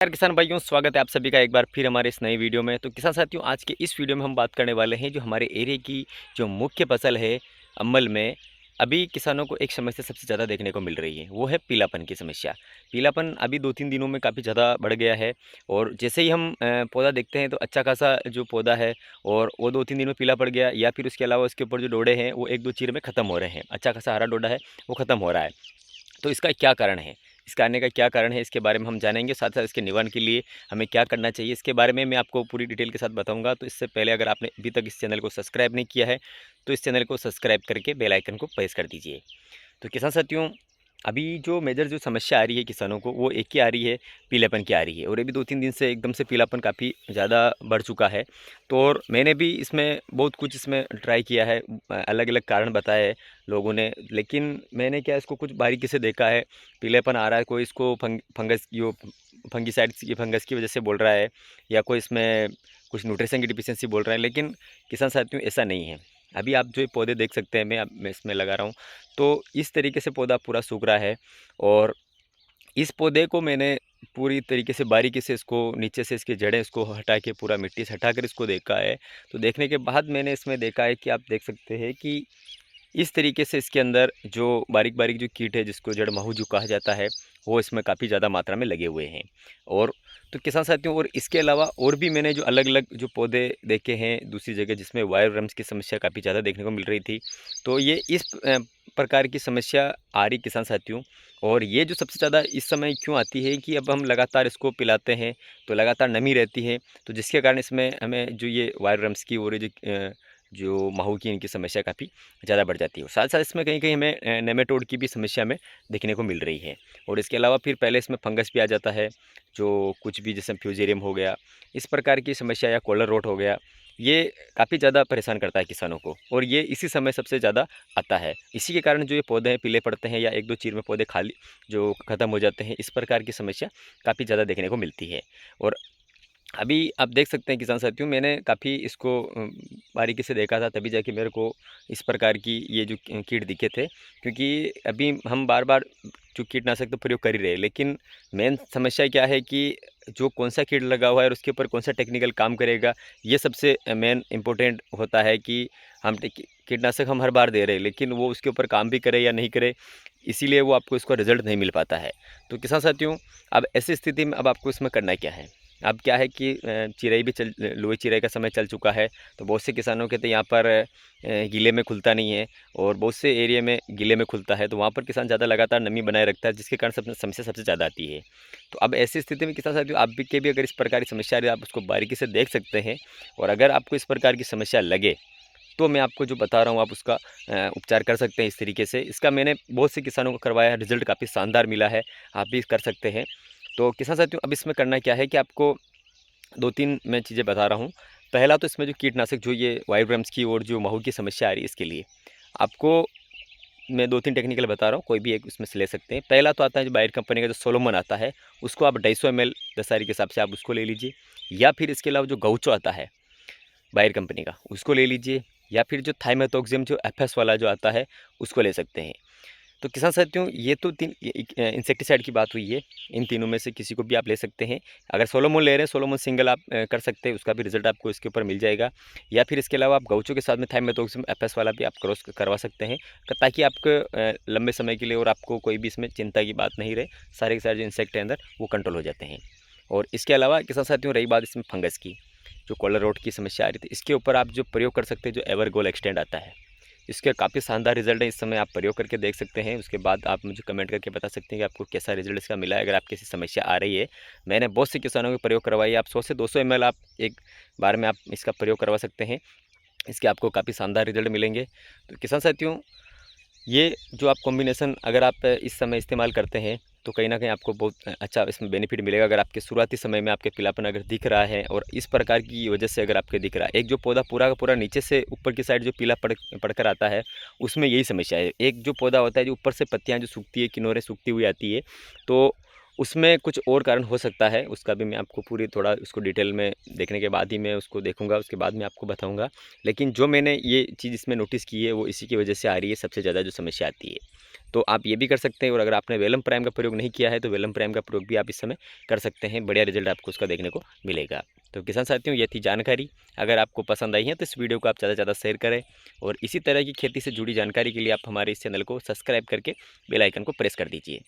यार किसान भाइयों, स्वागत है आप सभी का एक बार फिर हमारे इस नई वीडियो में। तो किसान साथियों, आज के इस वीडियो में हम बात करने वाले हैं जो हमारे एरिया की जो मुख्य फसल है अम्बल में। अभी किसानों को एक समस्या सबसे ज़्यादा देखने को मिल रही है, वो है पीलापन की समस्या। पीलापन अभी 2-3 दिनों में काफ़ी ज़्यादा बढ़ गया है और जैसे ही हम पौधा देखते हैं तो अच्छा खासा जो पौधा है और वो 2-3 दिन में पीला पड़ गया, या फिर उसके अलावा उसके ऊपर जो डोडे हैं वो 1-2 चीर में ख़त्म हो रहे हैं। अच्छा खासा हरा डोडा है वो ख़त्म हो रहा है। तो इसका क्या कारण है? इसका आने का क्या कारण है, इसके बारे में हम जानेंगे। साथ-साथ इसके निवारण के लिए हमें क्या करना चाहिए, इसके बारे में मैं आपको पूरी डिटेल के साथ बताऊँगा। तो इससे पहले अगर आपने अभी तक इस चैनल को सब्सक्राइब नहीं किया है, तो इस चैनल को सब्सक्राइब करके बेल आइकन को प्रेस कर दीजिए। तो किसान साथियों, अभी जो मेजर जो समस्या आ रही है किसानों को, वो एक ही आ रही है, पीलेपन की आ रही है। और ये भी 2-3 दिन से एकदम से पीलापन काफ़ी ज़्यादा बढ़ चुका है। तो और मैंने भी इसमें बहुत कुछ इसमें ट्राई किया है, अलग-अलग कारण बताए हैं लोगों ने, लेकिन मैंने क्या इसको कुछ बारीकी से देखा है। पीलेपन आ रहा है, कोई इसको फंगस यो फंगिसाइड्स की फंगस की वजह से बोल रहा है, या कोई इसमें कुछ न्यूट्रिशन की डिफिशियंसी बोल रहा है, लेकिन किसान साथियों ऐसा नहीं है। अभी आप जो ये पौधे देख सकते हैं, मैं इसमें लगा रहा हूँ, तो इस तरीके से पौधा पूरा सूख रहा है। और इस पौधे को मैंने पूरी तरीके से बारीकी से इसको नीचे से इसकी जड़ें इसको हटा के, पूरा मिट्टी से हटा कर इसको देखा है। तो देखने के बाद मैंने इसमें देखा है कि आप देख सकते हैं कि इस तरीके से इसके अंदर जो बारीक-बारीक जो कीट है, जिसको जड़ माहू जो कहा जाता है, वो इसमें काफ़ी ज़्यादा मात्रा में लगे हुए हैं। और तो किसान साथियों, और इसके अलावा और भी मैंने जो अलग-अलग जो पौधे देखे हैं दूसरी जगह, जिसमें वायर वर्म्स की समस्या काफ़ी ज़्यादा देखने को मिल रही थी। तो ये इस प्रकार की समस्या आ रही किसान साथियों। और ये जो सबसे ज़्यादा इस समय क्यों आती है कि अब हम लगातार इसको पिलाते हैं, तो लगातार नमी रहती है, तो जिसके कारण इसमें हमें जो ये वायर वर्म्स की और ये जो माहू की इनकी समस्या काफ़ी ज़्यादा बढ़ जाती है। साथ-साथ इसमें कहीं-कहीं हमें नेमाटोड की भी समस्या हमें देखने को मिल रही है। और इसके अलावा फिर पहले इसमें फंगस भी आ जाता है, जो कुछ भी जैसे फ्यूजेरियम हो गया, इस प्रकार की समस्या, या कॉलर रोट हो गया, ये काफ़ी ज़्यादा परेशान करता है किसानों को, और ये इसी समय सबसे ज़्यादा आता है। इसी के कारण जो ये पौधे हैं पीले पड़ते हैं, या 1-2 चीर में पौधे खाली जो ख़त्म हो जाते हैं, इस प्रकार की समस्या काफ़ी ज़्यादा देखने को मिलती है। और अभी आप देख सकते हैं किसान साथियों, मैंने काफ़ी इसको बारीकी से देखा था, तभी जाके मेरे को इस प्रकार की ये जो कीट दिखे थे। क्योंकि अभी हम बार-बार जो कीटनाशक तो प्रयोग कर ही रहे हैं, लेकिन मेन समस्या क्या है कि जो कौन-सा कीट लगा हुआ है और उसके ऊपर कौन-सा टेक्निकल काम करेगा, ये सबसे मेन इम्पोर्टेंट होता है कि हम कीटनाशक हम हर बार दे रहे हैं, लेकिन वो उसके ऊपर काम भी करे या नहीं करे, इसीलिए वो आपको इसका रिज़ल्ट नहीं मिल पाता है। तो किसान साथियों, अब ऐसी स्थिति में अब आपको इसमें करना क्या है? अब क्या है कि चिरई भी लोई चिरई का समय चल चुका है, तो बहुत से किसानों के तो यहाँ पर गीले में खुलता नहीं है, और बहुत से एरिया में गीले में खुलता है, तो वहाँ पर किसान ज़्यादा लगातार नमी बनाए रखता है, जिसके कारण सब समस्या सबसे ज़्यादा आती है। तो अब ऐसी स्थिति में किसान साथियों, आप भी के भी अगर इस प्रकार की समस्या आ रही है, आप उसको बारीकी से देख सकते हैं। और अगर आपको इस प्रकार की समस्या लगे, तो मैं आपको जो बता रहा हूँ, आप उसका उपचार कर सकते हैं इस तरीके से। इसका मैंने बहुत से किसानों को करवाया है, रिज़ल्ट काफ़ी शानदार मिला है, आप भी कर सकते हैं। तो किसान साथियों, अब इसमें करना क्या है कि आपको 2-3 मैं चीज़ें बता रहा हूँ। पहला तो इसमें जो कीटनाशक, जो ये वाइल्ड वर्म्स की और जो माहू की समस्या आ रही है, इसके लिए आपको मैं 2-3 टेक्निकल बता रहा हूँ, कोई भी एक उसमें से ले सकते हैं। पहला तो आता है जो बायर कंपनी का जो सोलोमन आता है, उसको आप 250 ml दसारी के हिसाब से आप उसको ले लीजिए। या फिर इसके अलावा जो गौचो आता है बायर कंपनी का, उसको ले लीजिए। या फिर जो थाइमेथोक्सिम जो एफएस वाला जो आता है, उसको ले सकते हैं। तो किसान साथियों, ये तो 3 इंसेक्टिसाइड की बात हुई है। इन तीनों में से किसी को भी आप ले सकते हैं। अगर सोलोमोन ले रहे हैं, सोलोमोन सिंगल आप कर सकते हैं, उसका भी रिज़ल्ट आपको इसके ऊपर मिल जाएगा। या फिर इसके अलावा आप गौचो के साथ में थाइमेथोक्सिम एफएस वाला भी आप क्रॉस करवा सकते हैं, ताकि आपको लंबे समय के लिए और आपको कोई भी इसमें चिंता की बात नहीं रहे। सारे के सारे जो इंसेक्ट है अंदर, वो कंट्रोल हो जाते हैं। और इसके अलावा किसान साथियों, रही बात इसमें फंगस की, जो कॉलर रोट की समस्या आ रही थी, इसके ऊपर आप जो प्रयोग कर सकते हैं, जो एवरगोल एक्सटेंड आता है, इसके काफ़ी शानदार रिजल्ट है। इस समय आप प्रयोग करके देख सकते हैं। उसके बाद आप मुझे कमेंट करके बता सकते हैं कि आपको कैसा रिजल्ट इसका मिला है, अगर आपकी ऐसी समस्या आ रही है। मैंने बहुत से किसानों को प्रयोग करवाई है। आप 100 से 200 ml आप एक बार में आप इसका प्रयोग करवा सकते हैं। इसके आपको काफ़ी शानदार रिजल्ट मिलेंगे। तो किसान साथियों, ये जो आप कॉम्बिनेशन अगर आप इस समय इस्तेमाल करते हैं, तो कहीं न कहीं आपको बहुत अच्छा इसमें बेनिफिट मिलेगा। अगर आपके शुरुआती समय में आपके पीलापन अगर दिख रहा है, और इस प्रकार की वजह से अगर आपके दिख रहा है, एक जो पौधा पूरा का पूरा नीचे से ऊपर की साइड जो पीला पड़कर आता है, उसमें यही समस्या है। एक जो पौधा होता है, जो ऊपर से पत्तियाँ जो सूखती है, किनारे सूखती हुई आती है, तो उसमें कुछ और कारण हो सकता है। उसका भी मैं आपको पूरी थोड़ा उसको डिटेल में देखने के बाद ही मैं उसको देखूँगा, उसके बाद मैं आपको बताऊँगा। लेकिन जो मैंने ये चीज़ इसमें नोटिस की है, वो इसी की वजह से आ रही है, सबसे ज़्यादा जो समस्या आती है। तो आप ये भी कर सकते हैं। और अगर आपने वेलम प्राइम का प्रयोग नहीं किया है तो वेलम प्राइम का प्रयोग भी आप इस समय कर सकते हैं, बढ़िया रिजल्ट आपको उसका देखने को मिलेगा। तो किसान साथियों, ये थी जानकारी। अगर आपको पसंद आई है तो इस वीडियो को आप ज़्यादा से ज़्यादा शेयर करें, और इसी तरह की खेती से जुड़ी जानकारी के लिए आप हमारे इस चैनल को सब्सक्राइब करके बेल आइकन को प्रेस कर दीजिए।